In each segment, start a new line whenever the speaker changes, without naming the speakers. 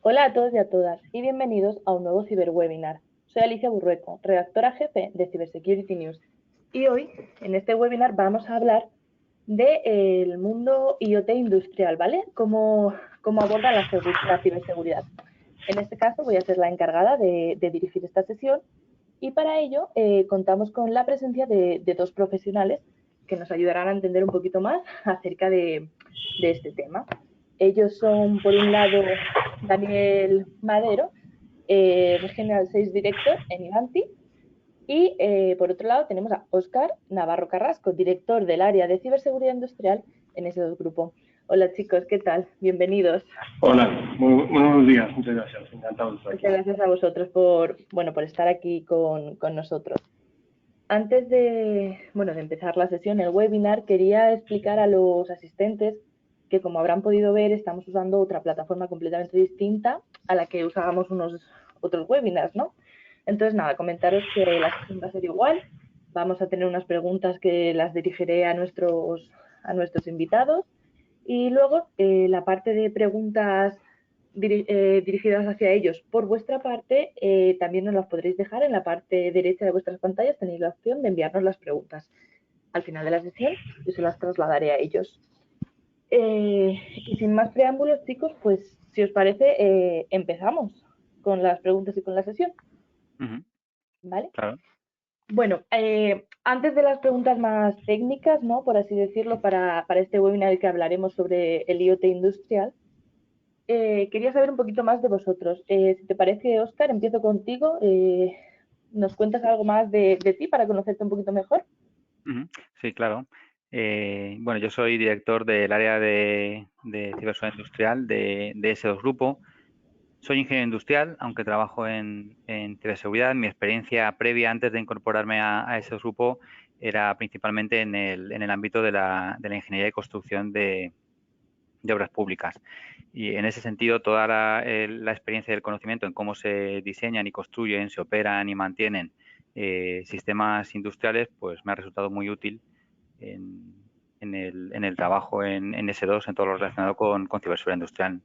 Hola a todos y a todas y bienvenidos a un nuevo ciberwebinar. Soy Alicia Burrueco, redactora jefe de Cybersecurity News, y hoy en este webinar vamos a hablar del mundo IoT industrial, ¿vale? Cómo aborda la ciberseguridad. En este caso voy a ser la encargada de dirigir esta sesión y para ello contamos con la presencia de dos profesionales que nos ayudarán a entender un poquito más acerca de este tema. Ellos son, por un lado, Daniel Madero, Regional Sales Director en Ivanti, y por otro lado tenemos a Óscar Navarro Carrasco, director del área de ciberseguridad industrial en S2 Grupo. Hola chicos, ¿qué tal? Bienvenidos.
Hola, muy buenos días, muchas gracias, encantado de estar aquí.
Muchas gracias a vosotros por estar aquí con nosotros. Antes de empezar la sesión, el webinar, quería explicar a los asistentes que, como habrán podido ver, estamos usando otra plataforma completamente distinta a la que usábamos unos otros webinars, ¿no? Entonces, nada, comentaros que la sesión va a ser igual. Vamos a tener unas preguntas que las dirigiré a nuestros invitados y luego la parte de preguntas dirigidas hacia ellos por vuestra parte, también nos las podréis dejar en la parte derecha de vuestras pantallas. Tenéis la opción de enviarnos las preguntas. Al final de la sesión yo se las trasladaré a ellos. Y sin más preámbulos, chicos, pues si os parece, empezamos con las preguntas y con la sesión. ¿Vale?
Claro.
Bueno, antes de las preguntas más técnicas, ¿no? Por así decirlo, para este webinar en el que hablaremos sobre el IoT industrial, quería saber un poquito más de vosotros. Si te parece, Óscar, empiezo contigo. ¿Nos cuentas algo más de ti para conocerte un poquito mejor?
Sí, claro. Bueno, yo soy director del área de ciberseguridad industrial de S2 Grupo. Soy ingeniero industrial, aunque trabajo en ciberseguridad. Mi experiencia previa antes de incorporarme a S2 Grupo era principalmente en el ámbito de la ingeniería y construcción de obras públicas. Y en ese sentido, toda la experiencia y el conocimiento en cómo se diseñan y construyen, se operan y mantienen sistemas industriales, pues me ha resultado muy útil en el trabajo en S2, en todo lo relacionado con ciberseguridad industrial.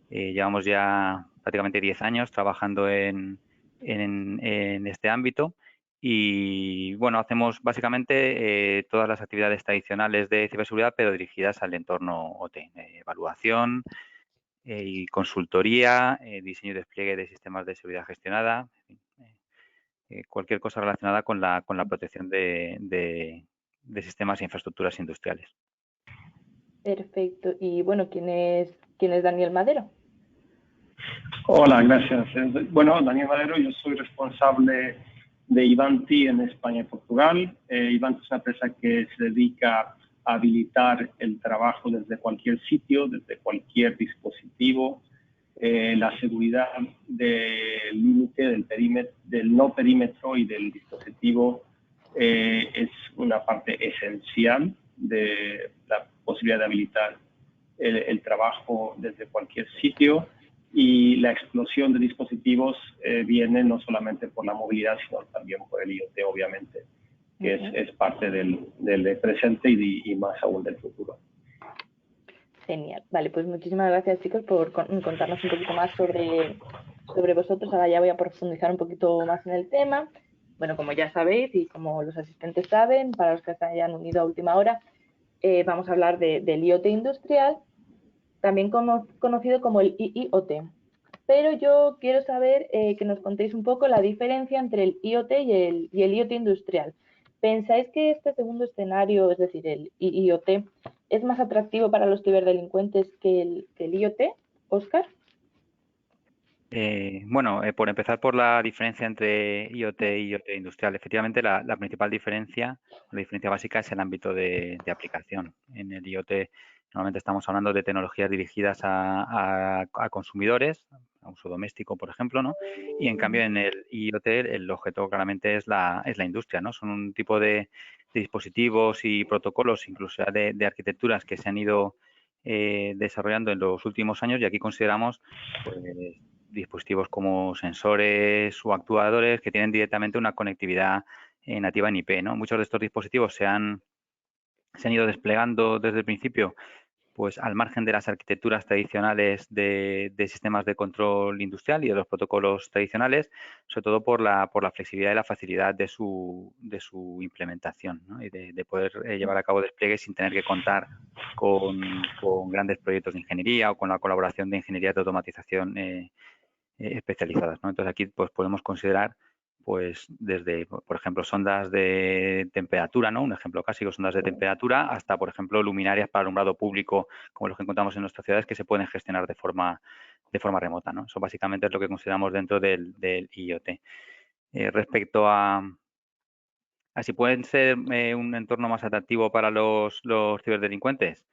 Llevamos ya prácticamente 10 años trabajando en este ámbito y, bueno, hacemos básicamente todas las actividades tradicionales de ciberseguridad, pero dirigidas al entorno OT, evaluación y consultoría, diseño y despliegue de sistemas de seguridad gestionada, cualquier cosa relacionada con la protección de sistemas e infraestructuras industriales.
Perfecto. Y bueno, ¿quién es Daniel Madero?
Hola, gracias. Bueno, Daniel Madero, yo soy responsable de Ivanti en España y Portugal. Ivanti es una empresa que se dedica a habilitar el trabajo desde cualquier sitio, desde cualquier dispositivo. La seguridad del límite, del perímetro, del no perímetro y del dispositivo es una parte esencial de la posibilidad de habilitar el trabajo desde cualquier sitio, y la explosión de dispositivos viene no solamente por la movilidad, sino también por el IoT, obviamente, que es parte del presente y más aún del futuro.
Genial. Vale, pues muchísimas gracias, chicos, por contarnos un poquito más sobre vosotros. Ahora ya voy a profundizar un poquito más en el tema. Bueno, como ya sabéis y como los asistentes saben, para los que se hayan unido a última hora, vamos a hablar del IoT industrial, también conocido como el IIoT. Pero yo quiero saber que nos contéis un poco la diferencia entre el IoT y el IoT industrial. ¿Pensáis que este segundo escenario, es decir, el IIoT, es más atractivo para los ciberdelincuentes que el IoT, Óscar?
Bueno, por empezar por la diferencia entre IoT y IoT industrial, efectivamente la principal diferencia, la diferencia básica es el ámbito de aplicación. En el IoT normalmente estamos hablando de tecnologías dirigidas a consumidores, a uso doméstico, por ejemplo, ¿no? Y en cambio en el IoT el objeto claramente es la industria, ¿no? Son un tipo de dispositivos y protocolos, incluso de arquitecturas que se han ido desarrollando en los últimos años, y aquí consideramos pues dispositivos como sensores o actuadores que tienen directamente una conectividad nativa en IP, ¿no? Muchos de estos dispositivos se han ido desplegando desde el principio pues al margen de las arquitecturas tradicionales de sistemas de control industrial y de los protocolos tradicionales, sobre todo por la flexibilidad y la facilidad de su implementación, ¿no? Y de poder llevar a cabo despliegues sin tener que contar con grandes proyectos de ingeniería o con la colaboración de ingenierías de automatización especializadas, ¿no? Entonces aquí pues podemos considerar pues desde, por ejemplo, sondas de temperatura, ¿no? Un ejemplo clásico, sondas de temperatura, hasta, por ejemplo, luminarias para alumbrado público, como los que encontramos en nuestras ciudades, que se pueden gestionar de forma remota, ¿no? Eso básicamente es lo que consideramos dentro del IoT. Respecto a si pueden ser un entorno más atractivo para los ciberdelincuentes,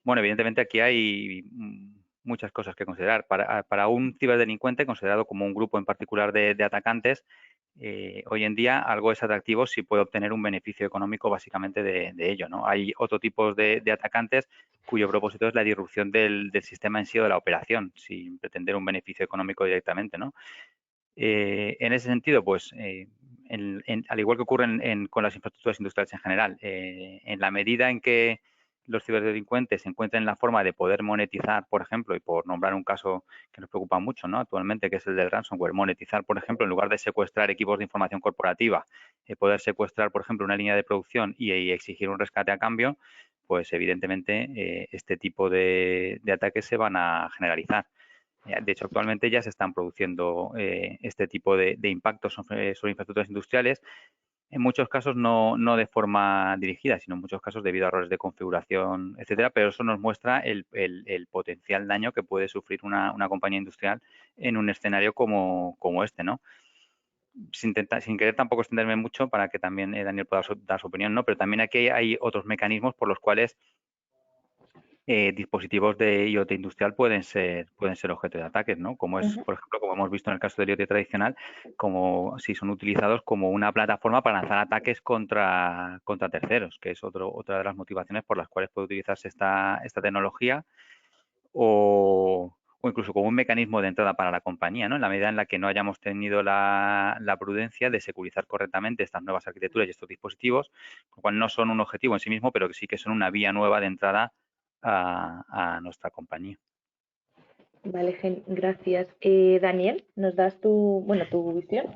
bueno, evidentemente aquí hay muchas cosas que considerar. Para un ciberdelincuente considerado como un grupo en particular de atacantes, hoy en día algo es atractivo si puede obtener un beneficio económico básicamente de ello, ¿no? Hay otro tipo de atacantes cuyo propósito es la disrupción del sistema en sí o de la operación, sin pretender un beneficio económico directamente, ¿no? En ese sentido, pues, al igual que ocurre con las infraestructuras industriales en general, en la medida en que los ciberdelincuentes encuentren la forma de poder monetizar, por ejemplo, y por nombrar un caso que nos preocupa mucho, ¿no? Actualmente, que es el del ransomware, monetizar, por ejemplo, en lugar de secuestrar equipos de información corporativa, poder secuestrar, por ejemplo, una línea de producción y exigir un rescate a cambio, pues evidentemente este tipo de ataques se van a generalizar. De hecho, actualmente ya se están produciendo este tipo de impactos sobre infraestructuras industriales, en muchos casos no de forma dirigida, sino en muchos casos debido a errores de configuración, etcétera, pero eso nos muestra el potencial daño que puede sufrir una compañía industrial en un escenario como este, ¿no? Sin querer tampoco extenderme mucho para que también Daniel pueda dar su opinión, ¿no? Pero también aquí hay otros mecanismos por los cuales dispositivos de IoT industrial pueden ser objeto de ataques, ¿no? Como es, por ejemplo, como hemos visto en el caso del IoT tradicional, como si son utilizados como una plataforma para lanzar ataques contra terceros, que es otra de las motivaciones por las cuales puede utilizarse esta tecnología, o incluso como un mecanismo de entrada para la compañía, ¿no? En la medida en la que no hayamos tenido la prudencia de securizar correctamente estas nuevas arquitecturas y estos dispositivos, con lo cual no son un objetivo en sí mismo, pero que sí que son una vía nueva de entrada a nuestra compañía.
Vale, gracias. Daniel, ¿nos das tu visión?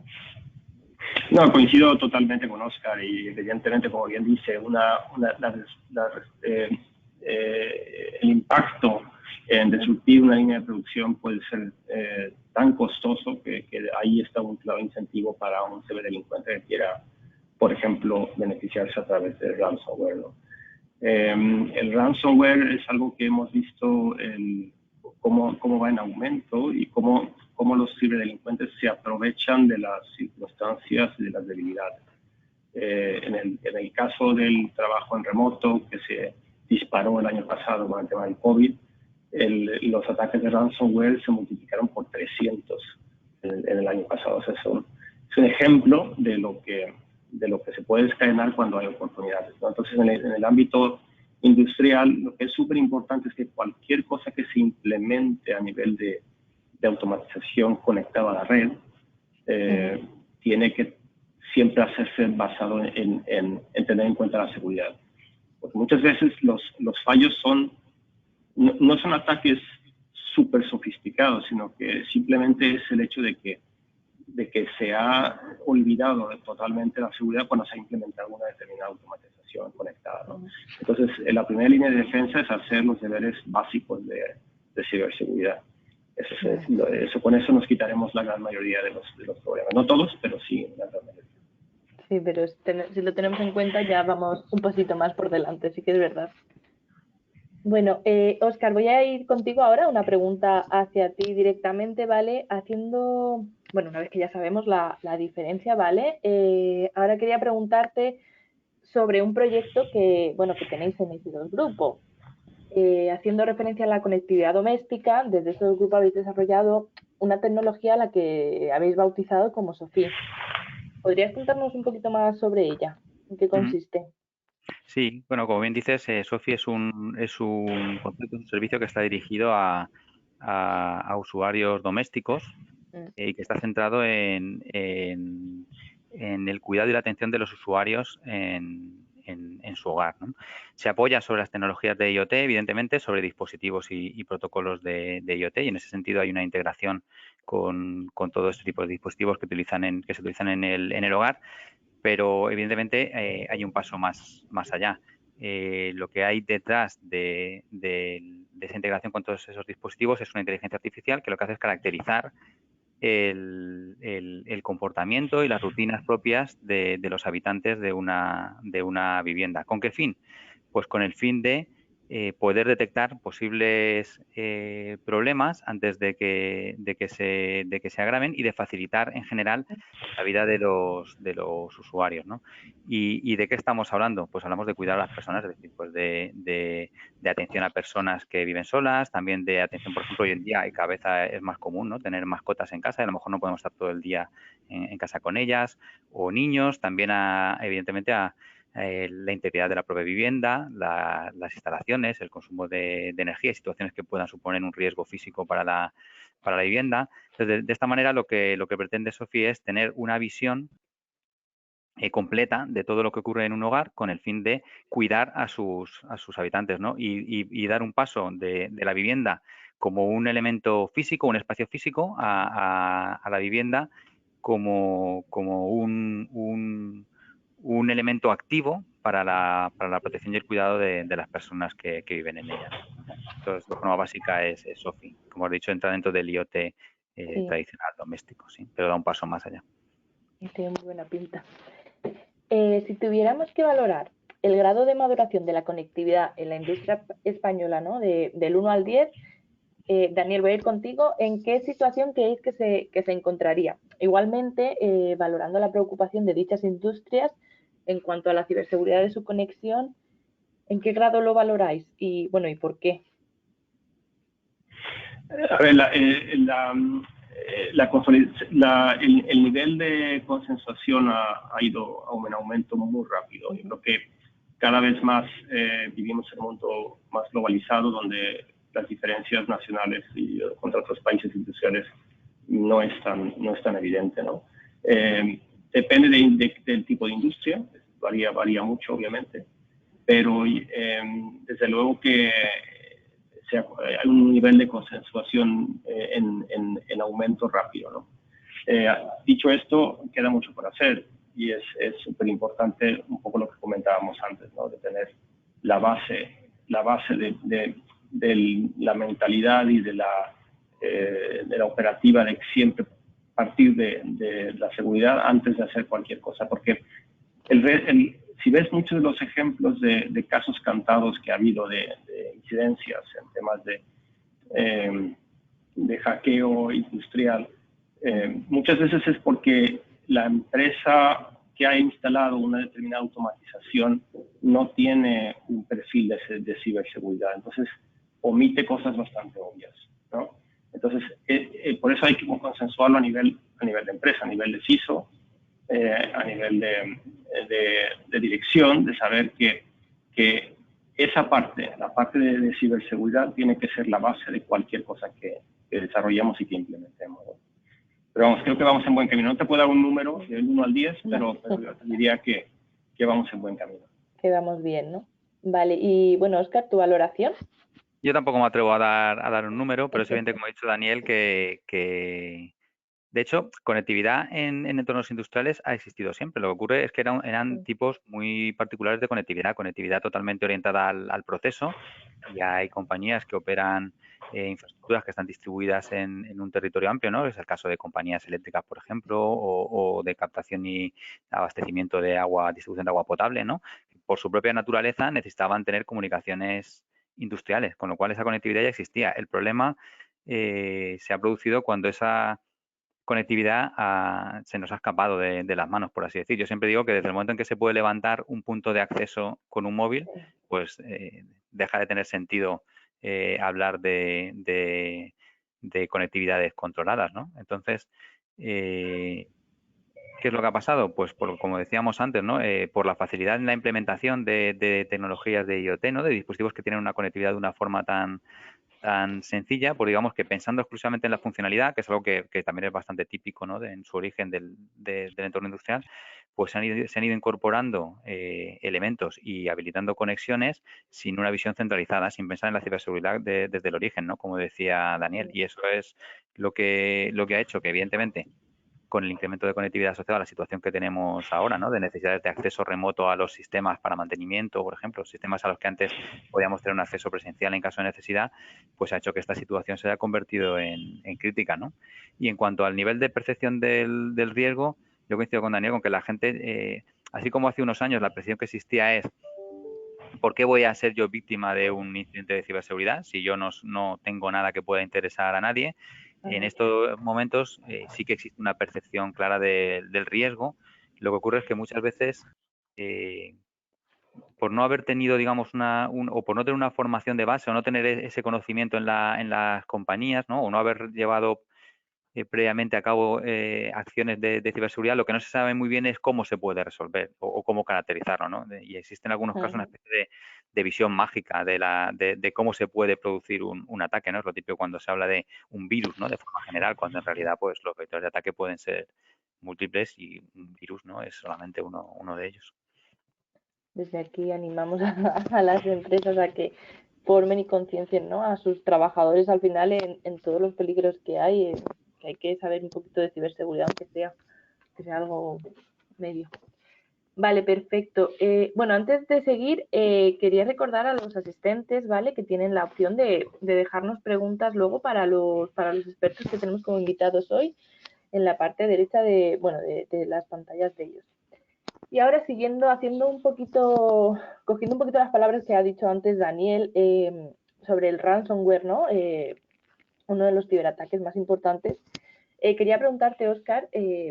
No, coincido totalmente con Oscar y evidentemente, como bien dice, el impacto en disruptir una línea de producción puede ser tan costoso que ahí está un claro incentivo para un ciberdelincuente que quiera, por ejemplo, beneficiarse a través del ransomware, ¿no? El ransomware es algo que hemos visto cómo va en aumento y cómo los ciberdelincuentes se aprovechan de las circunstancias y de las debilidades. En el caso del trabajo en remoto que se disparó el año pasado con el tema del COVID, los ataques de ransomware se multiplicaron por 300 en el año pasado. O sea, es un ejemplo de lo que se puede descadenar cuando hay oportunidades, ¿no? Entonces, en el ámbito industrial, lo que es súper importante es que cualquier cosa que se implemente a nivel de automatización conectada a la red tiene que siempre hacerse basado en tener en cuenta la seguridad. Porque muchas veces los fallos no son ataques súper sofisticados, sino que simplemente es el hecho de que se ha olvidado totalmente la seguridad cuando se ha implementado una determinada automatización conectada, ¿no? Entonces, la primera línea de defensa es hacer los deberes básicos de ciberseguridad. Con eso nos quitaremos la gran mayoría de los problemas. No todos, pero sí la gran mayoría.
Sí, pero si lo tenemos en cuenta ya vamos un pasito más por delante, sí que es verdad. Bueno, Óscar, voy a ir contigo ahora, una pregunta hacia ti directamente, ¿vale? Una vez que ya sabemos la diferencia, ¿vale? Ahora quería preguntarte sobre un proyecto que tenéis en ese grupo. Haciendo referencia a la conectividad doméstica, desde ese grupo habéis desarrollado una tecnología a la que habéis bautizado como SOFI. ¿Podrías contarnos un poquito más sobre ella? ¿En qué consiste?
Sí, bueno, como bien dices, SOFI es un concepto, un servicio que está dirigido a usuarios domésticos y que está centrado en el cuidado y la atención de los usuarios en en su hogar, ¿no? Se apoya sobre las tecnologías de IoT, evidentemente, sobre dispositivos y protocolos de IoT, y en ese sentido hay una integración con todo este tipo de dispositivos que se utilizan en el hogar, pero evidentemente hay un paso más allá. Lo que hay detrás de esa integración con todos esos dispositivos es una inteligencia artificial que lo que hace es caracterizar el comportamiento y las rutinas propias de los habitantes de una vivienda. ¿Con qué fin? Pues con el fin de poder detectar posibles problemas antes de que se agraven y de facilitar en general la vida de los usuarios, ¿no? ¿Y de qué estamos hablando? Pues hablamos de cuidar a las personas, es decir, pues de atención a personas que viven solas, también de atención, por ejemplo, hoy en día y cada vez es más común, ¿no? Tener mascotas en casa y a lo mejor no podemos estar todo el día en casa con ellas, o niños, también evidentemente a la integridad de la propia vivienda, las instalaciones, el consumo de energía y situaciones que puedan suponer un riesgo físico para la vivienda. Entonces, de esta manera lo que pretende Sophie es tener una visión completa de todo lo que ocurre en un hogar con el fin de cuidar a sus habitantes, ¿no? Y dar un paso de la vivienda como un elemento físico, un espacio físico, a la vivienda como un elemento activo para la protección y el cuidado de las personas que viven en ella, ¿no? Entonces, de forma básica es SOFI. Como has dicho, entra dentro del IoT
Sí,
tradicional, doméstico, sí, pero da un paso más allá.
y tiene muy buena pinta. Si tuviéramos que valorar el grado de maduración de la conectividad en la industria española, ¿no? Del 1 al 10, Daniel, voy a ir contigo. ¿En qué situación creéis que se encontraría? Igualmente, valorando la preocupación de dichas industrias en cuanto a la ciberseguridad de su conexión, ¿en qué grado lo valoráis? Y bueno, ¿y por qué?
A ver, el nivel de consensuación ha ido en aumento muy rápido. Yo creo que cada vez más vivimos en un mundo más globalizado donde las diferencias nacionales y contra otros países industriales no es tan evidente, ¿no? Depende del tipo de industria, varía mucho, obviamente, pero desde luego que hay un nivel de consensuación en aumento rápido, ¿no? Dicho esto, queda mucho por hacer y es súper importante un poco lo que comentábamos antes, ¿no? De tener la base de la mentalidad y de la operativa de siempre partir de la seguridad antes de hacer cualquier cosa, porque si ves muchos de los ejemplos de casos cantados que ha habido de incidencias en temas de hackeo industrial, muchas veces es porque la empresa que ha instalado una determinada automatización no tiene un perfil de ciberseguridad. Entonces, omite cosas bastante obvias, ¿no? Entonces, por eso hay que consensuarlo a nivel de empresa, a nivel de CISO, a nivel de dirección, de saber que esa parte, la parte de ciberseguridad, tiene que ser la base de cualquier cosa que desarrollemos y que implementemos, ¿no? Pero vamos, creo que vamos en buen camino. No te puedo dar un número del 1 al 10, pero yo te diría que vamos en buen camino.
Quedamos bien, ¿no? Vale, y bueno, Óscar, ¿tu valoración?
Yo tampoco me atrevo a dar un número, pero es evidente, como ha dicho Daniel, de hecho, conectividad en entornos industriales ha existido siempre. Lo que ocurre es que eran tipos muy particulares de conectividad totalmente orientada al proceso, y hay compañías que operan infraestructuras que están distribuidas en un territorio amplio, ¿no? Es el caso de compañías eléctricas, por ejemplo, o de captación y abastecimiento de agua, distribución de agua potable, ¿no? Por su propia naturaleza necesitaban tener comunicaciones industriales, con lo cual esa conectividad ya existía. El problema se ha producido cuando esa conectividad se nos ha escapado de las manos, por así decir. Yo siempre digo que desde el momento en que se puede levantar un punto de acceso con un móvil, pues deja de tener sentido hablar de conectividades controladas, ¿no? Entonces, ¿qué es lo que ha pasado? Pues como decíamos antes, ¿no? Por la facilidad en la implementación de tecnologías de IoT, ¿no? De dispositivos que tienen una conectividad de una forma tan sencilla, pues digamos que pensando exclusivamente en la funcionalidad, que es algo que también es bastante típico, ¿no? En su origen del entorno industrial, pues se han ido incorporando elementos y habilitando conexiones sin una visión centralizada, sin pensar en la ciberseguridad desde el origen, ¿no? Como decía Daniel. Y eso es lo que ha hecho que, evidentemente, con el incremento de conectividad asociado a la situación que tenemos ahora, ¿no? De necesidades de acceso remoto a los sistemas para mantenimiento, por ejemplo, sistemas a los que antes podíamos tener un acceso presencial en caso de necesidad, pues ha hecho que esta situación se haya convertido en crítica, ¿no? Y en cuanto al nivel de percepción del riesgo, yo coincido con Daniel con que la gente, así como hace unos años la percepción que existía es ¿por qué voy a ser yo víctima de un incidente de ciberseguridad si yo no tengo nada que pueda interesar a nadie? En estos momentos sí que existe una percepción clara del riesgo. Lo que ocurre es que muchas veces, eh, por no haber tenido, digamos, o por no tener una formación de base o no tener ese conocimiento en las compañías, ¿no? O no haber llevado previamente a cabo acciones de ciberseguridad, lo que no se sabe muy bien es cómo se puede resolver o cómo caracterizarlo, ¿no? Y existen en algunos casos una especie de visión mágica de cómo se puede producir un ataque, ¿no? Es lo típico cuando se habla de un virus, ¿no? De forma general, cuando en realidad pues los vectores de ataque pueden ser múltiples y un virus, ¿no? Es solamente uno de ellos.
Desde aquí animamos a las empresas a que formen y conciencien, ¿no? A sus trabajadores al final en todos los peligros que hay que saber un poquito de ciberseguridad, aunque sea algo medio. Vale, perfecto. Bueno, antes de seguir, quería recordar a los asistentes, ¿vale? Que tienen la opción de dejarnos preguntas luego para los expertos que tenemos como invitados hoy en la parte derecha de las pantallas de ellos. Y ahora siguiendo, cogiendo un poquito las palabras que ha dicho antes Daniel sobre el ransomware, ¿no? Uno de los ciberataques más importantes. Quería preguntarte, Óscar,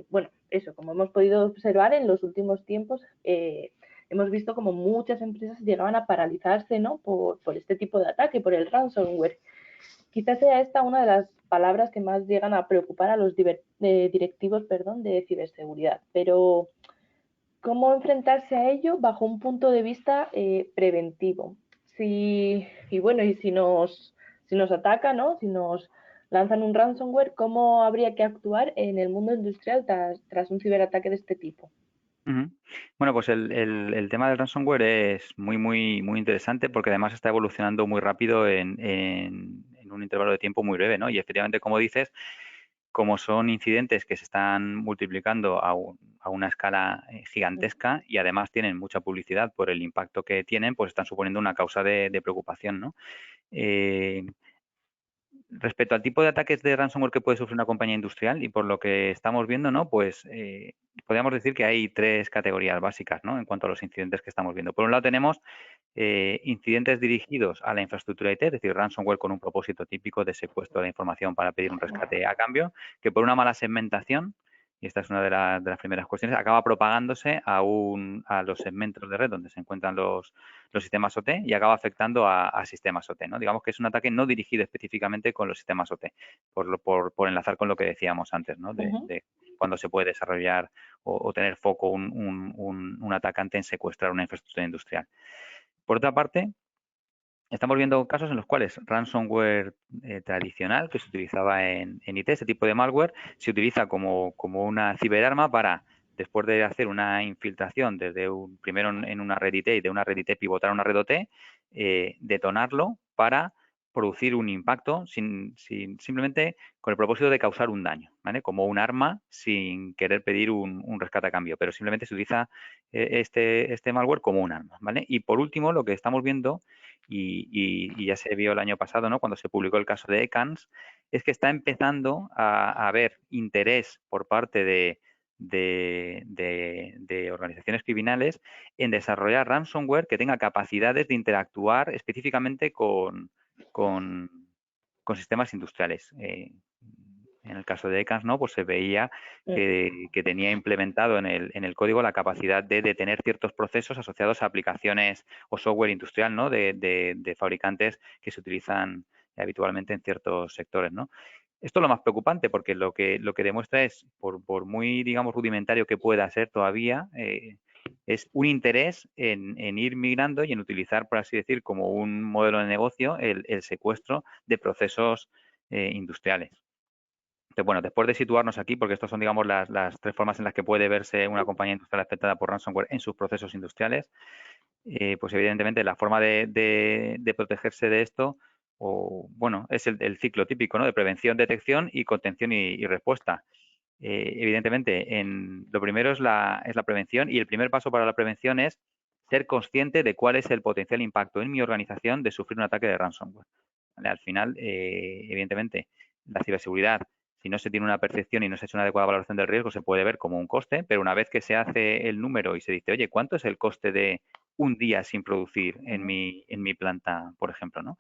bueno, eso, como hemos podido observar en los últimos tiempos, hemos visto como muchas empresas llegaban a paralizarse, ¿no? Por este tipo de ataque, por el ransomware. Quizás sea esta una de las palabras que más llegan a preocupar a los directivos, de ciberseguridad. Pero cómo enfrentarse a ello bajo un punto de vista preventivo. Y si nos atacan, ¿no? Si nos lanzan un ransomware, ¿cómo habría que actuar en el mundo industrial tras un ciberataque de este tipo?
Ujú. Bueno, pues el tema del ransomware es muy interesante porque además está evolucionando muy rápido en un intervalo de tiempo muy breve, ¿no? Y efectivamente, como dices, como son incidentes que se están multiplicando a una escala gigantesca y además tienen mucha publicidad por el impacto que tienen, pues están suponiendo una causa de preocupación, ¿no? Eh, Respecto al tipo de ataques de ransomware que puede sufrir una compañía industrial y por lo que estamos viendo, ¿no? Pues podríamos decir que hay tres categorías básicas, ¿no? En cuanto a los incidentes que estamos viendo. Por un lado tenemos incidentes dirigidos a la infraestructura IT, es decir, ransomware con un propósito típico de secuestro de información para pedir un rescate a cambio, que por una mala segmentación, y esta es una de las primeras cuestiones, acaba propagándose a los segmentos de red donde se encuentran los sistemas OT y acaba afectando a sistemas OT, ¿no? Digamos que es un ataque no dirigido específicamente con los sistemas OT, por enlazar con lo que decíamos antes, ¿no? De cuando se puede desarrollar o tener foco un atacante en secuestrar una infraestructura industrial. Por otra parte, estamos viendo casos en los cuales ransomware tradicional que se utilizaba en IT, este tipo de malware, se utiliza como una ciberarma para, después de hacer una infiltración primero en una red IT y de una red IT pivotar a una red OT, detonarlo para producir un impacto simplemente con el propósito de causar un daño, ¿vale? Como un arma sin querer pedir un rescate a cambio, pero simplemente se utiliza este malware como un arma, ¿vale? Y por último, lo que estamos viendo y ya se vio el año pasado, ¿no? Cuando se publicó el caso de ECANS, es que está empezando a haber interés por parte de organizaciones criminales en desarrollar ransomware que tenga capacidades de interactuar específicamente con, con sistemas industriales. En el caso de ECANS, ¿no? Pues se veía que tenía implementado en el código la capacidad de detener ciertos procesos asociados a aplicaciones o software industrial, ¿no? De fabricantes que se utilizan habitualmente en ciertos sectores, ¿no? Esto es lo más preocupante porque lo que demuestra es, por muy, digamos, rudimentario que pueda ser todavía, es un interés en ir migrando y en utilizar, por así decir, como un modelo de negocio el secuestro de procesos industriales. Entonces, bueno, después de situarnos aquí, porque estas son, digamos, las tres formas en las que puede verse una compañía industrial afectada por ransomware en sus procesos industriales, pues evidentemente la forma de protegerse de esto, o bueno, es el ciclo típico, ¿no? De prevención, detección y contención y respuesta. Evidentemente, lo primero es la prevención, y el primer paso para la prevención es ser consciente de cuál es el potencial impacto en mi organización de sufrir un ataque de ransomware. ¿Vale? Al final, evidentemente, la ciberseguridad, si no se tiene una percepción y no se ha hecho una adecuada valoración del riesgo, se puede ver como un coste, pero una vez que se hace el número y se dice, oye, ¿cuánto es el coste de un día sin producir en mi planta, por ejemplo, ¿no?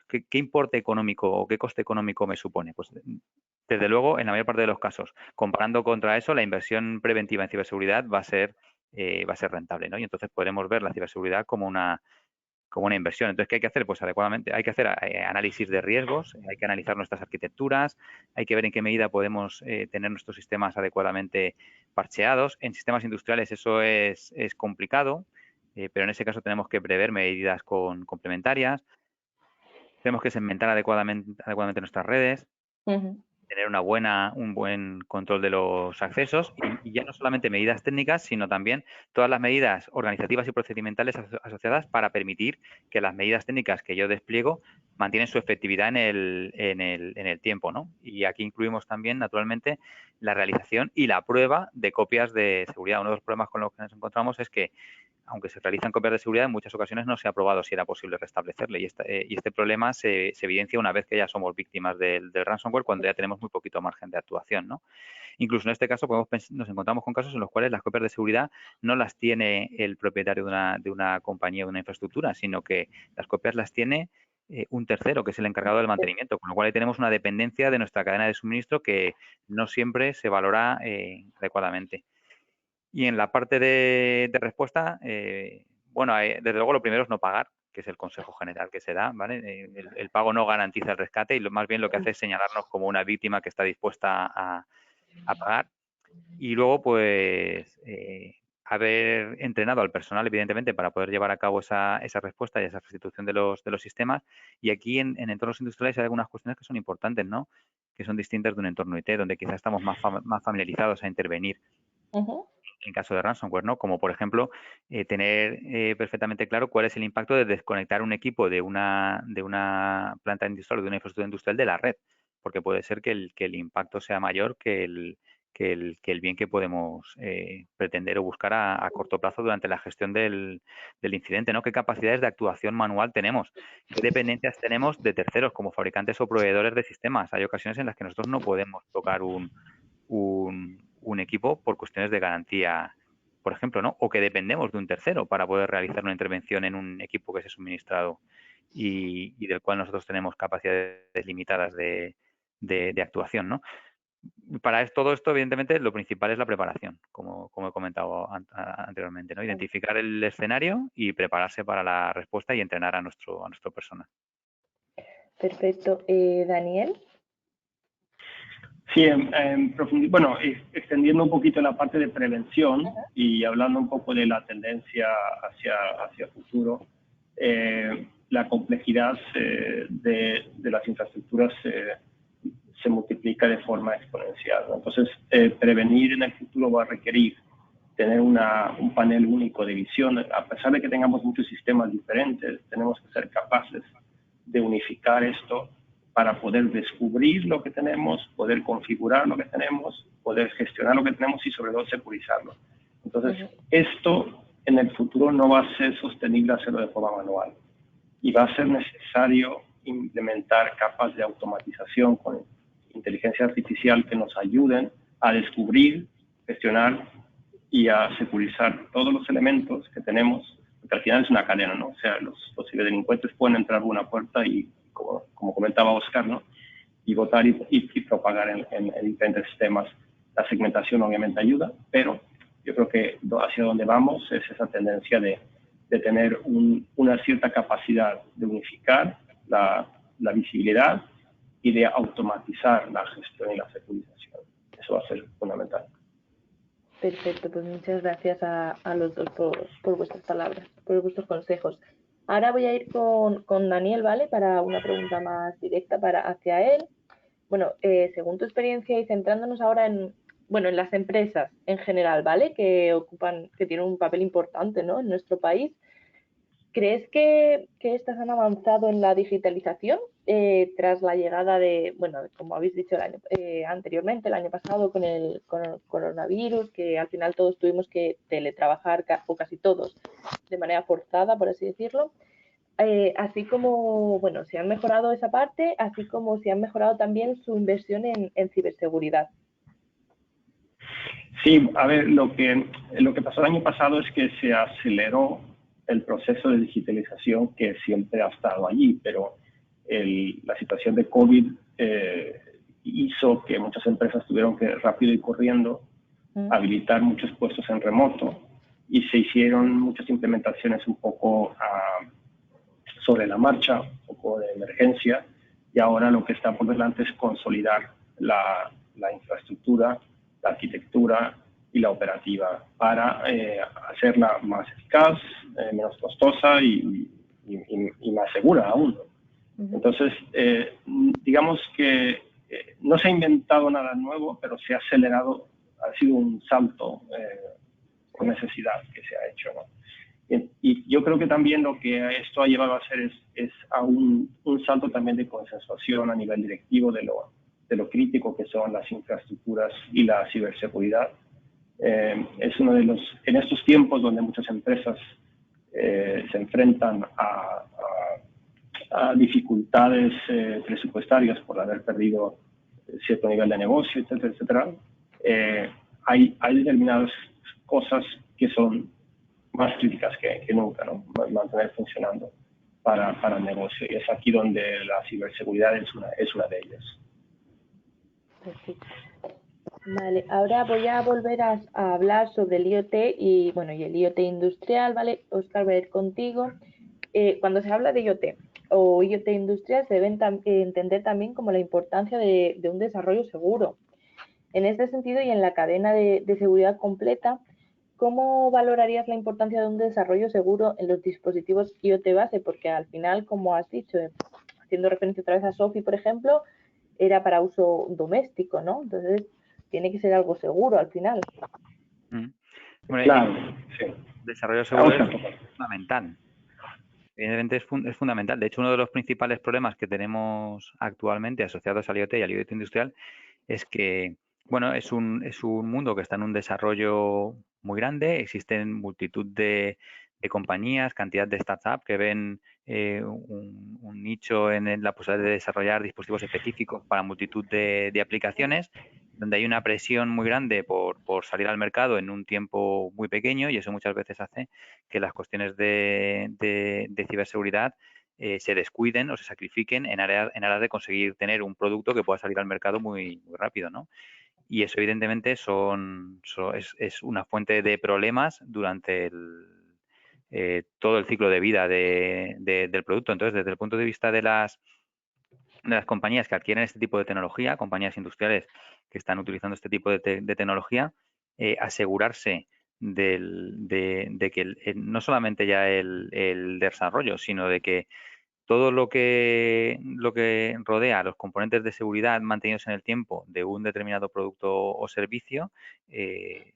¿Qué importe económico o qué coste económico me supone? Pues desde luego, en la mayor parte de los casos, comparando contra eso, la inversión preventiva en ciberseguridad va a ser rentable, ¿no? Y entonces podremos ver la ciberseguridad como una inversión. Entonces, ¿qué hay que hacer? Pues adecuadamente hay que hacer análisis de riesgos, hay que analizar nuestras arquitecturas, hay que ver en qué medida podemos tener nuestros sistemas adecuadamente parcheados. En sistemas industriales eso es complicado, pero en ese caso tenemos que prever medidas complementarias. Tenemos que segmentar adecuadamente nuestras redes, tener un buen control de los accesos, y ya no solamente medidas técnicas, sino también todas las medidas organizativas y procedimentales asociadas para permitir que las medidas técnicas que yo despliego mantienen su efectividad en el tiempo, ¿no? Y aquí incluimos también, naturalmente, la realización y la prueba de copias de seguridad. Uno de los problemas con los que nos encontramos es que, aunque se realizan copias de seguridad, en muchas ocasiones no se ha probado si era posible restablecerle. Y este problema se evidencia una vez que ya somos víctimas del ransomware, cuando ya tenemos muy poquito margen de actuación, ¿no? Incluso en este caso nos encontramos con casos en los cuales las copias de seguridad no las tiene el propietario de una compañía o de una infraestructura, sino que las copias las tiene un tercero, que es el encargado del mantenimiento, con lo cual ahí tenemos una dependencia de nuestra cadena de suministro que no siempre se valora adecuadamente. Y en la parte de respuesta, bueno, desde luego lo primero es no pagar, que es el consejo general que se da, ¿vale? El pago no garantiza el rescate, y más bien lo que hace es señalarnos como una víctima que está dispuesta a pagar. Y luego, pues, haber entrenado al personal, evidentemente, para poder llevar a cabo esa respuesta y esa restitución de los sistemas. Y aquí en entornos industriales hay algunas cuestiones que son importantes, ¿no? Que son distintas de un entorno IT, donde quizás estamos más familiarizados a intervenir en caso de ransomware, ¿no? Como por ejemplo, tener perfectamente claro cuál es el impacto de desconectar un equipo de una planta industrial o de una infraestructura industrial de la red, porque puede ser que el impacto sea mayor que el bien que podemos pretender o buscar a corto plazo durante la gestión del incidente, ¿no? ¿Qué capacidades de actuación manual tenemos? ¿Qué dependencias tenemos de terceros como fabricantes o proveedores de sistemas? Hay ocasiones en las que nosotros no podemos tocar un equipo por cuestiones de garantía, por ejemplo, ¿no? O que dependemos de un tercero para poder realizar una intervención en un equipo que se ha suministrado y del cual nosotros tenemos capacidades limitadas de actuación, ¿no? Para todo esto, evidentemente, lo principal es la preparación, como he comentado anteriormente, ¿no? Identificar el escenario y prepararse para la respuesta y entrenar a nuestro personal.
Perfecto. Daniel.
Sí, bueno, extendiendo un poquito la parte de prevención y hablando un poco de la tendencia hacia futuro, la complejidad de las infraestructuras se multiplica de forma exponencial, ¿no? Entonces, prevenir en el futuro va a requerir tener un panel único de visión. A pesar de que tengamos muchos sistemas diferentes, tenemos que ser capaces de unificar esto para poder descubrir lo que tenemos, poder configurar lo que tenemos, poder gestionar lo que tenemos y sobre todo securizarlo. Entonces, esto en el futuro no va a ser sostenible hacerlo de forma manual y va a ser necesario implementar capas de automatización con inteligencia artificial que nos ayuden a descubrir, gestionar y a securizar todos los elementos que tenemos, porque al final es una cadena, ¿no? O sea, los ciberdelincuentes pueden entrar por una puerta y, como comentaba Oscar, ¿no? Y votar y propagar en diferentes sistemas. La segmentación obviamente ayuda, pero yo creo que hacia donde vamos es esa tendencia de tener una cierta capacidad de unificar la visibilidad y de automatizar la gestión y la securización. Eso va a ser fundamental.
Perfecto, pues muchas gracias a los dos por vuestras palabras, por vuestros consejos. Ahora voy a ir con Daniel, ¿vale? Para una pregunta más directa hacia él. bueno, según tu experiencia y centrándonos ahora en, bueno, en las empresas en general, ¿vale? Que tienen un papel importante, ¿no? En nuestro país. ¿Crees que estas han avanzado en la digitalización tras la llegada de, bueno, como habéis dicho anteriormente, el año pasado con el coronavirus, que al final todos tuvimos que teletrabajar, o casi todos, de manera forzada, por así decirlo? Así como, bueno, se han mejorado esa parte, así como se han mejorado también su inversión en ciberseguridad.
Sí, a ver, lo que pasó el año pasado es que se aceleró el proceso de digitalización que siempre ha estado allí, pero la situación de COVID hizo que muchas empresas tuvieron que rápido y corriendo habilitar muchos puestos en remoto y se hicieron muchas implementaciones un poco sobre la marcha, un poco de emergencia, y ahora lo que está por delante es consolidar la infraestructura, la arquitectura y la operativa para hacerla más eficaz, menos costosa y más segura aún. Entonces, digamos que no se ha inventado nada nuevo, pero se ha acelerado, ha sido un salto por necesidad que se ha hecho, ¿no? Y yo creo que también lo que esto ha llevado a hacer es a un salto también de consensuación a nivel directivo de lo crítico que son las infraestructuras y la ciberseguridad. Es uno de en estos tiempos donde muchas empresas se enfrentan a dificultades presupuestarias por haber perdido cierto nivel de negocio, etcétera, etcétera, hay determinadas cosas que son más críticas que nunca, ¿no? Mantener funcionando para el negocio. Y es aquí donde la ciberseguridad es una de ellas.
Perfecto. Vale, ahora voy a volver a hablar sobre el IoT y, bueno, y el IoT industrial, ¿vale? Óscar, voy a ir contigo. Cuando se habla de IoT o IoT industrial, se debe entender también como la importancia de un desarrollo seguro. En este sentido y en la cadena de seguridad completa, ¿cómo valorarías la importancia de un desarrollo seguro en los dispositivos IoT base? Porque al final, como has dicho, haciendo referencia otra vez a Sophie, por ejemplo, era para uso doméstico, ¿no? Entonces, tiene que ser algo seguro al final.
Bueno,
claro, sí.
El desarrollo seguro es fundamental. Evidentemente es fundamental. De hecho, uno de los principales problemas que tenemos actualmente asociados al IoT y al IoT industrial es que, bueno, es un mundo que está en un desarrollo muy grande. Existen multitud de compañías, cantidad de startups que ven un nicho en la posibilidad de desarrollar dispositivos específicos para multitud de aplicaciones, donde hay una presión muy grande por salir al mercado en un tiempo muy pequeño, y eso muchas veces hace que las cuestiones de ciberseguridad se descuiden o se sacrifiquen en aras de conseguir tener un producto que pueda salir al mercado muy, muy rápido, ¿no? Y eso evidentemente es una fuente de problemas durante todo el ciclo de vida del producto. Entonces, desde el punto de vista de las compañías que adquieren este tipo de tecnología, compañías industriales que están utilizando este tipo de tecnología, asegurarse de que no solamente ya el desarrollo, sino de que todo lo que rodea a los componentes de seguridad mantenidos en el tiempo de un determinado producto o servicio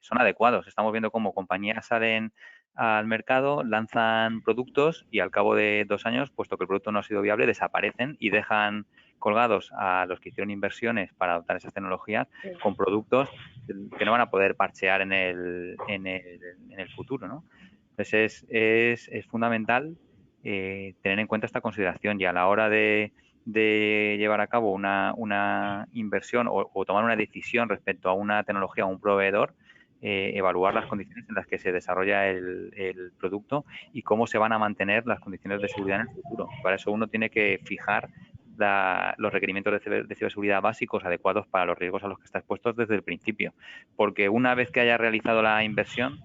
son adecuados. Estamos viendo cómo compañías salen al mercado, lanzan productos y al cabo de 2 años, puesto que el producto no ha sido viable, desaparecen y dejan colgados a los que hicieron inversiones para adoptar esas tecnologías con productos que no van a poder parchear en el futuro, ¿no? Entonces es fundamental tener en cuenta esta consideración, y a la hora de llevar a cabo una inversión o tomar una decisión respecto a una tecnología o un proveedor, evaluar las condiciones en las que se desarrolla el producto y cómo se van a mantener las condiciones de seguridad en el futuro. Para eso uno tiene que fijar los requerimientos de ciberseguridad básicos adecuados para los riesgos a los que está expuesto desde el principio, porque una vez que haya realizado la inversión,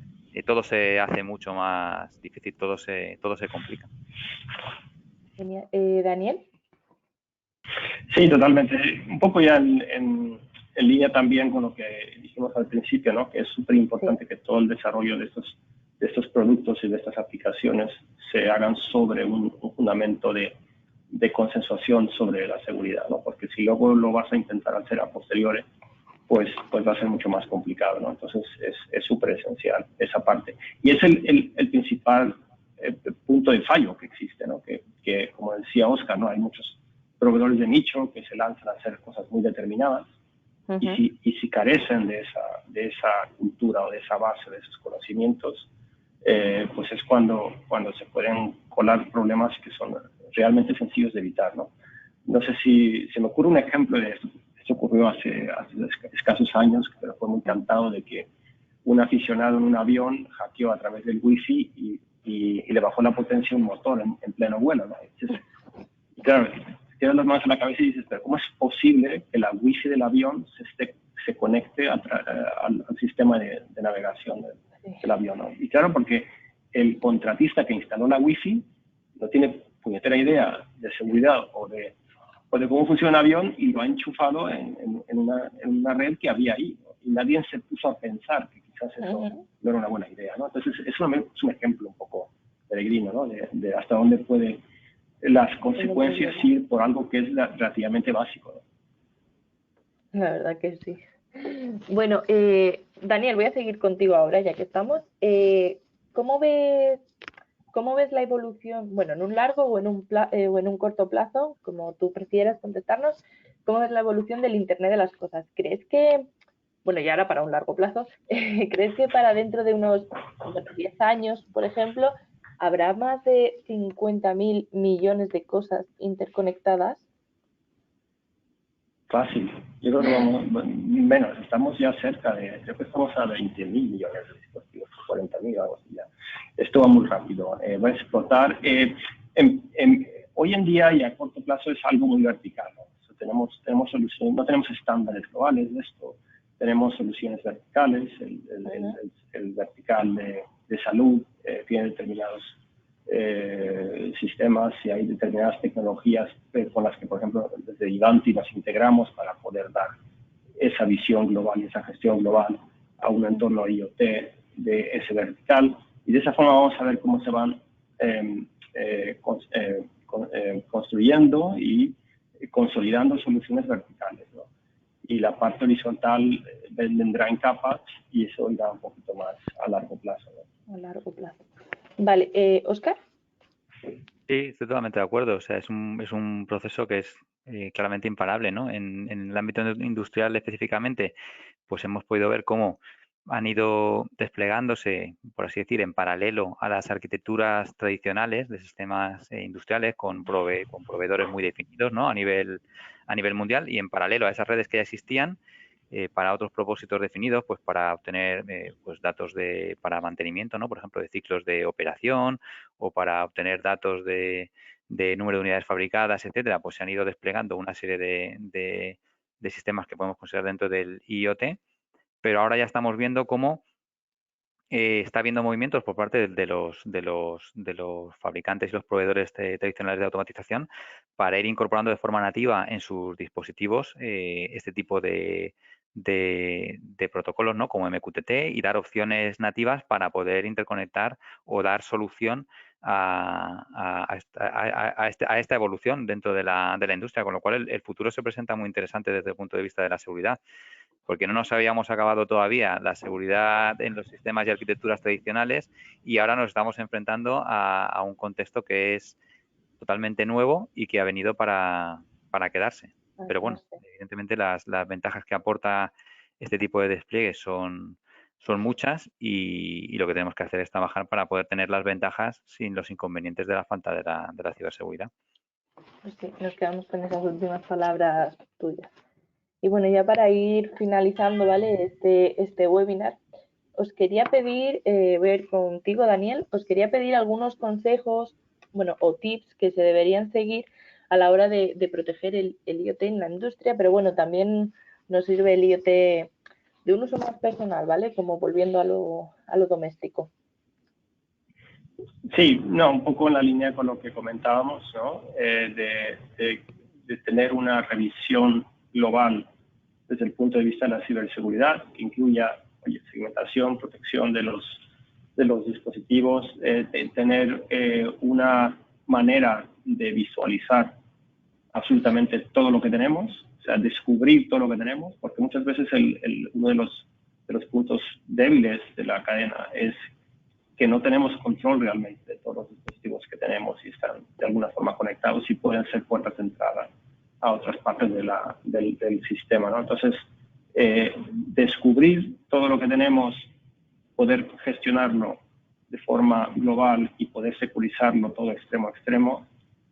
todo se hace mucho más difícil, todo se complica.
Genial. Daniel.
Sí, totalmente. Un poco ya en línea también con lo que dijimos al principio, ¿no? Que es súper importante que todo el desarrollo de estos productos y de estas aplicaciones se hagan sobre un fundamento de de consensuación sobre la seguridad, ¿no? Porque si luego lo vas a intentar hacer a posteriori, pues va a ser mucho más complicado, ¿no? Entonces es súper esencial esa parte. Y es el principal punto de fallo que existe, ¿no? Que, como decía Oscar, ¿no? Hay muchos proveedores de nicho que se lanzan a hacer cosas muy determinadas.
Uh-huh.
Y si carecen de esa cultura o de esa base, de esos conocimientos, pues es cuando se pueden colar problemas que son realmente sencillos de evitar, ¿no? No sé si se me ocurre un ejemplo de esto. Esto ocurrió hace escasos años, pero fue muy cantado, de que un aficionado en un avión hackeó a través del wifi y le bajó la potencia a un motor en pleno vuelo, ¿no? Entonces, y claro, te tiras las manos a la cabeza y dices, pero ¿cómo es posible que la wifi del avión se conecte al sistema de navegación del avión, ¿no? Y claro, porque el contratista que instaló la wifi no tiene puñetera idea de seguridad o de cómo funciona un avión, y lo ha enchufado en una red que había ahí, ¿no? Y nadie se puso a pensar que quizás eso no era una buena idea, ¿no? Entonces, es un ejemplo un poco peregrino, ¿no? De hasta dónde puede las consecuencias ir por algo que es relativamente básico,
¿no? La verdad que sí. Bueno, Daniel, voy a seguir contigo ahora, ya que estamos. ¿Cómo ves la evolución, bueno, en un largo o en un corto plazo, como tú prefieras contestarnos, cómo ves la evolución del Internet de las cosas? ¿Crees que, bueno, y ahora para un largo plazo, ¿crees que para dentro de unos 10 años, por ejemplo, habrá más de 50.000 millones de cosas interconectadas?
Fácil. Yo creo que vamos menos. Estamos ya cerca creo que estamos a 20.000 millones de dispositivos, 40.000 o algo así ya. Esto va muy rápido. Va a explotar. Hoy en día y a corto plazo es algo muy vertical, ¿no? O sea, tenemos soluciones, no tenemos estándares globales de esto. Tenemos soluciones verticales. El vertical de salud tiene determinados sistemas, y hay determinadas tecnologías con las que, por ejemplo, desde Ivanti nos integramos para poder dar esa visión global y esa gestión global a un entorno IoT de ese vertical. Y de esa forma vamos a ver cómo se van construyendo y consolidando soluciones verticales, ¿no? Y la parte horizontal vendrá en capas, y eso irá un poquito más a largo plazo, ¿no?
A largo plazo. Vale, Óscar.
Sí, estoy totalmente de acuerdo. O sea, es un proceso que es claramente imparable, ¿no? En el ámbito industrial específicamente, pues hemos podido ver cómo han ido desplegándose, por así decir, en paralelo a las arquitecturas tradicionales de sistemas industriales con proveedores muy definidos, ¿no? A nivel mundial, y en paralelo a esas redes que ya existían, para otros propósitos definidos, pues para obtener pues datos para mantenimiento, ¿no? Por ejemplo, de ciclos de operación, o para obtener datos de número de unidades fabricadas, etcétera. Pues se han ido desplegando una serie de sistemas que podemos considerar dentro del IoT, pero ahora ya estamos viendo cómo está habiendo movimientos por parte de los fabricantes y los proveedores tradicionales de automatización para ir incorporando de forma nativa en sus dispositivos este tipo de protocolos, ¿no? Como MQTT, y dar opciones nativas para poder interconectar o dar solución a esta evolución dentro de la industria, con lo cual el futuro se presenta muy interesante desde el punto de vista de la seguridad, porque no nos habíamos acabado todavía la seguridad en los sistemas y arquitecturas tradicionales, y ahora nos estamos enfrentando a un contexto que es totalmente nuevo y que ha venido para quedarse. Pero bueno, evidentemente las ventajas que aporta este tipo de despliegues son muchas, y lo que tenemos que hacer es trabajar para poder tener las ventajas sin los inconvenientes de la falta de la ciberseguridad.
Pues sí, nos quedamos con esas últimas palabras tuyas. Y bueno, ya para ir finalizando, ¿vale? Este webinar, os quería pedir, ver contigo, Daniel, os quería pedir algunos consejos, bueno, o tips que se deberían seguir a la hora de proteger el IoT en la industria, pero bueno, también nos sirve el IoT de un uso más personal, ¿vale? Como volviendo a lo doméstico.
Sí, no, un poco en la línea con lo que comentábamos, ¿no? De tener una revisión global desde el punto de vista de la ciberseguridad, que incluya segmentación, protección de los dispositivos, tener una manera de visualizar absolutamente todo lo que tenemos, o sea, descubrir todo lo que tenemos, porque muchas veces uno de los puntos débiles de la cadena es que no tenemos control realmente de todos los dispositivos que tenemos y están de alguna forma conectados y pueden ser puertas de entrada a otras partes del sistema, ¿no? Entonces, descubrir todo lo que tenemos, poder gestionarlo de forma global y poder securizarlo todo extremo a extremo,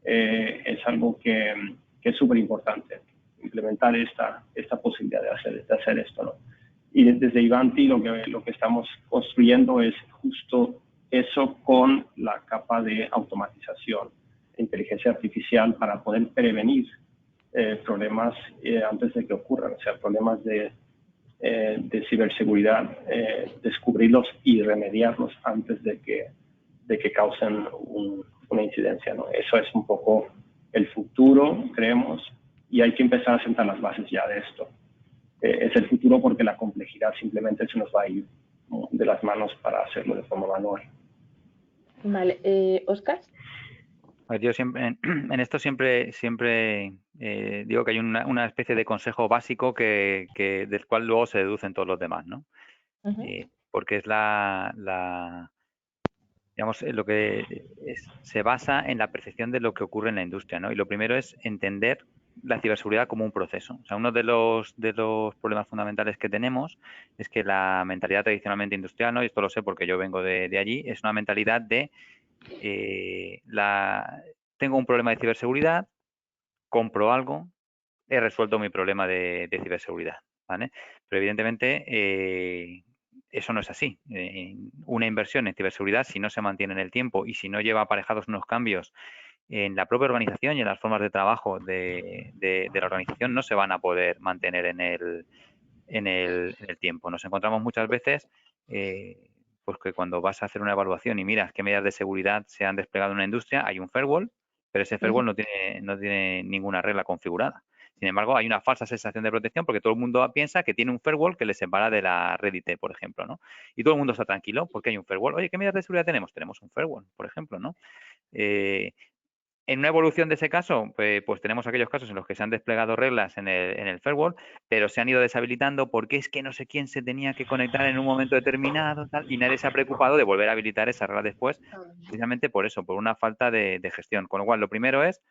es algo que es súper importante, implementar esta posibilidad de hacer esto, ¿no? Y desde Ivanti lo que estamos construyendo es justo eso con la capa de automatización e inteligencia artificial para poder prevenir problemas antes de que ocurran, o sea, problemas de ciberseguridad, descubrirlos y remediarlos antes de que causen una incidencia, ¿no? Eso es un poco el futuro, creemos, y hay que empezar a sentar las bases ya de esto. Es el futuro porque la complejidad simplemente se nos va a ir, ¿no?, de las manos para hacerlo de forma manual.
Vale, Óscar.
Yo siempre, en esto siempre digo que hay una especie de consejo básico del cual luego se deducen todos los demás, ¿no? Porque es digamos, lo que se basa en la percepción de lo que ocurre en la industria, ¿no? Y lo primero es entender la ciberseguridad como un proceso. O sea, uno de los problemas fundamentales que tenemos es que la mentalidad tradicionalmente industrial, ¿no?, y esto lo sé porque yo vengo de allí, es una mentalidad de tengo un problema de ciberseguridad, compro algo, he resuelto mi problema de ciberseguridad, ¿vale? Pero evidentemente eso no es así. Una inversión en ciberseguridad, si no se mantiene en el tiempo y si no lleva aparejados unos cambios en la propia organización y en las formas de trabajo de la organización, no se van a poder mantener en el tiempo. Nos encontramos muchas veces pues que cuando vas a hacer una evaluación y miras qué medidas de seguridad se han desplegado en una industria, hay un firewall, pero ese firewall no tiene ninguna regla configurada. Sin embargo, hay una falsa sensación de protección porque todo el mundo piensa que tiene un firewall que le separa de la red IT, por ejemplo, ¿no? Y todo el mundo está tranquilo porque hay un firewall. Oye, ¿qué medidas de seguridad tenemos? Tenemos un firewall, por ejemplo, ¿no? En una evolución de ese caso, pues tenemos aquellos casos en los que se han desplegado reglas en el firewall, pero se han ido deshabilitando porque es que no sé quién se tenía que conectar en un momento determinado, tal, y nadie se ha preocupado de volver a habilitar esa regla después, precisamente por eso, por una falta de gestión. Con lo cual, lo primero es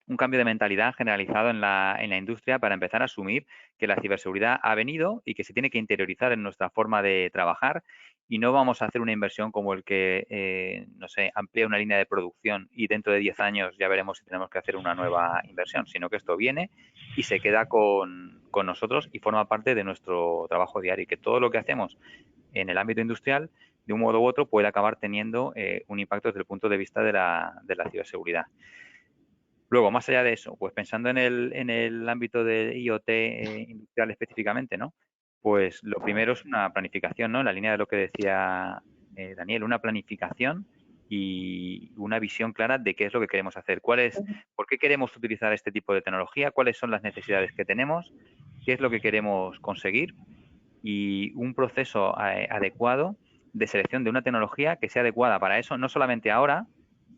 un cambio de mentalidad generalizado en la industria para empezar a asumir que la ciberseguridad ha venido y que se tiene que interiorizar en nuestra forma de trabajar y no vamos a hacer una inversión como el que, no sé, amplía una línea de producción y dentro de 10 años ya veremos si tenemos que hacer una nueva inversión, sino que esto viene y se queda con nosotros y forma parte de nuestro trabajo diario y que todo lo que hacemos en el ámbito industrial, de un modo u otro, puede acabar teniendo un impacto desde el punto de vista de la ciberseguridad. Luego, más allá de eso, pues pensando en el ámbito de IoT industrial específicamente, ¿no? Pues lo primero es una planificación, ¿no? En la línea de lo que decía Daniel, una planificación y una visión clara de qué es lo que queremos hacer, por qué queremos utilizar este tipo de tecnología, cuáles son las necesidades que tenemos, qué es lo que queremos conseguir y un proceso adecuado de selección de una tecnología que sea adecuada para eso, no solamente ahora,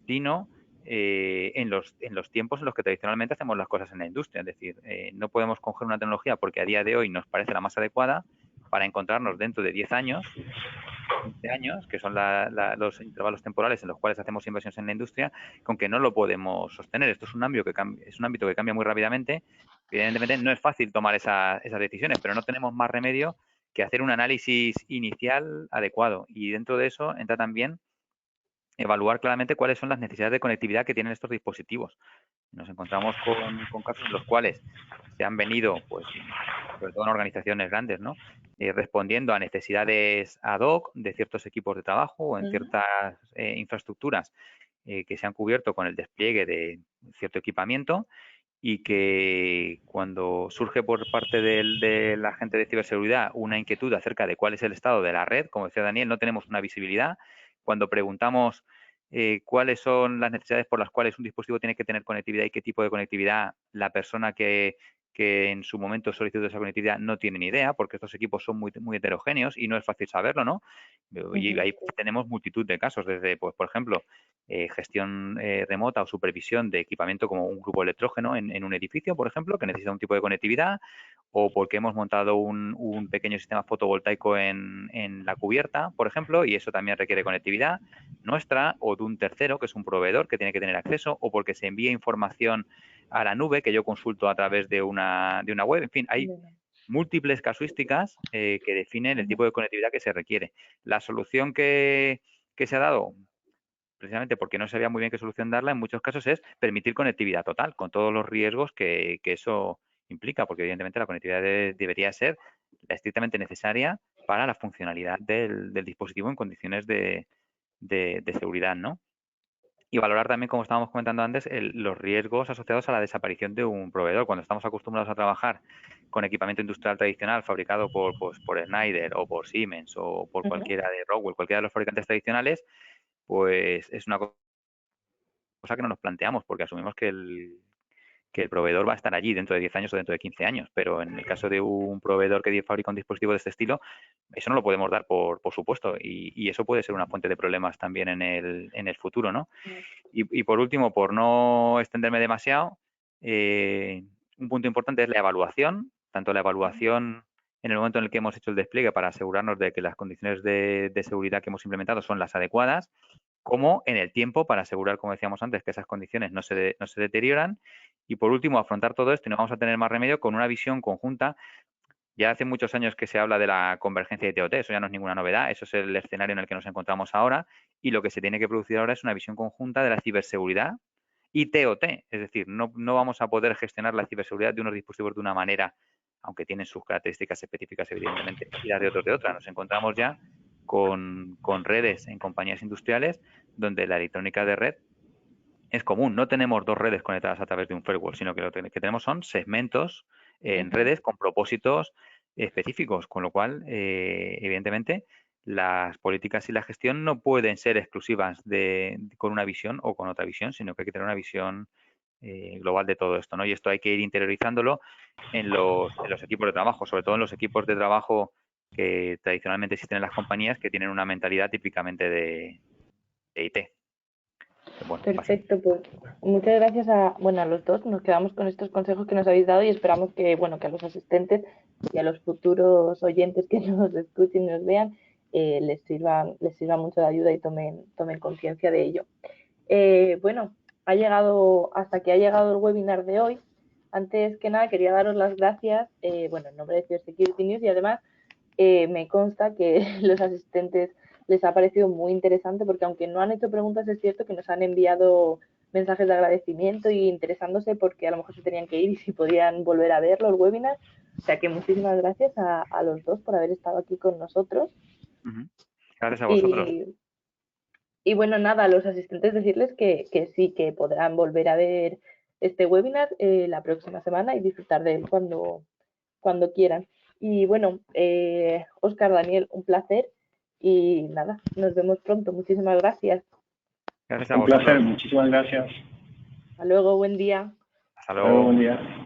sino en los tiempos en los que tradicionalmente hacemos las cosas en la industria. Es decir, no podemos coger una tecnología porque a día de hoy nos parece la más adecuada para encontrarnos dentro de 10 años, 15 años, que son los intervalos temporales en los cuales hacemos inversiones en la industria, con que no lo podemos sostener. Esto es un ámbito que cambia muy rápidamente. Evidentemente no es fácil tomar esas decisiones, pero no tenemos más remedio que hacer un análisis inicial adecuado. Y dentro de eso entra también evaluar claramente cuáles son las necesidades de conectividad que tienen estos dispositivos. Nos encontramos con casos en los cuales se han venido, pues, sobre todo en organizaciones grandes, ¿no? Respondiendo a necesidades ad hoc de ciertos equipos de trabajo o en ciertas infraestructuras que se han cubierto con el despliegue de cierto equipamiento y que cuando surge por parte de la gente de ciberseguridad una inquietud acerca de cuál es el estado de la red, como decía Daniel, no tenemos una visibilidad. Cuando preguntamos cuáles son las necesidades por las cuales un dispositivo tiene que tener conectividad y qué tipo de conectividad, la persona que que en su momento solicitó esa conectividad no tienen idea, porque estos equipos son muy, muy heterogéneos y no es fácil saberlo, ¿no? Y ahí tenemos multitud de casos, desde, pues, por ejemplo, gestión remota o supervisión de equipamiento como un grupo electrógeno en un edificio, por ejemplo, que necesita un tipo de conectividad, o porque hemos montado un pequeño sistema fotovoltaico en la cubierta, por ejemplo, y eso también requiere conectividad nuestra o de un tercero, que es un proveedor que tiene que tener acceso, o porque se envía información a la nube que yo consulto a través de una web. En fin, hay múltiples casuísticas que definen el tipo de conectividad que se requiere. La solución que se ha dado, precisamente porque no sabía muy bien qué solución darla, en muchos casos es permitir conectividad total, con todos los riesgos que eso implica, porque evidentemente la conectividad debería ser la estrictamente necesaria para la funcionalidad del dispositivo en condiciones de seguridad, ¿no? Y valorar también, como estábamos comentando antes, los riesgos asociados a la desaparición de un proveedor. Cuando estamos acostumbrados a trabajar con equipamiento industrial tradicional fabricado por Schneider o por Siemens o por cualquiera de Rockwell, cualquiera de los fabricantes tradicionales, pues es una cosa que no nos planteamos porque asumimos que el proveedor va a estar allí dentro de 10 años o dentro de 15 años, pero en el caso de un proveedor que fabrica un dispositivo de este estilo, eso no lo podemos dar por supuesto, y eso puede ser una fuente de problemas también en el futuro, ¿no? Y por último, por no extenderme demasiado, un punto importante es la evaluación, tanto la evaluación en el momento en el que hemos hecho el despliegue para asegurarnos de que las condiciones de seguridad que hemos implementado son las adecuadas, como en el tiempo para asegurar, como decíamos antes, que esas condiciones no se deterioran. Y por último, afrontar todo esto y no vamos a tener más remedio con una visión conjunta. Ya hace muchos años que se habla de la convergencia de IoT, eso ya no es ninguna novedad, eso es el escenario en el que nos encontramos ahora y lo que se tiene que producir ahora es una visión conjunta de la ciberseguridad y TOT, es decir, no vamos a poder gestionar la ciberseguridad de unos dispositivos de una manera, aunque tienen sus características específicas evidentemente, y las de otros de otra. Nos encontramos ya con redes en compañías industriales donde la electrónica de red es común. No tenemos dos redes conectadas a través de un firewall, sino que lo que tenemos son segmentos en redes con propósitos específicos, con lo cual, evidentemente, las políticas y la gestión no pueden ser exclusivas con una visión o con otra visión, sino que hay que tener una visión global de todo esto, ¿no? Y esto hay que ir interiorizándolo en los equipos de trabajo, sobre todo en los equipos de trabajo que tradicionalmente existen en las compañías que tienen una mentalidad típicamente de IT. Bueno,
perfecto, pues muchas gracias a los dos. Nos quedamos con estos consejos que nos habéis dado y esperamos que, que a los asistentes y a los futuros oyentes que nos escuchen y nos vean les sirva mucho de ayuda y tomen conciencia de ello. Hasta aquí ha llegado el webinar de hoy. Antes que nada, quería daros las gracias, en nombre de Cybersecurity News, y además me consta que los asistentes les ha parecido muy interesante porque aunque no han hecho preguntas, es cierto que nos han enviado mensajes de agradecimiento y interesándose porque a lo mejor se tenían que ir y si podían volver a verlo el webinar. O sea que muchísimas gracias a los dos por haber estado aquí con nosotros.
Gracias a vosotros.
Y nada, a los asistentes decirles que sí, que podrán volver a ver este webinar la próxima semana y disfrutar de él cuando quieran. Y Óscar, Daniel, un placer. Y nada, nos vemos pronto. Muchísimas gracias.
Gracias a vosotros.
Un placer, muchísimas gracias.
Hasta luego, buen día.
Hasta luego.
Buen día.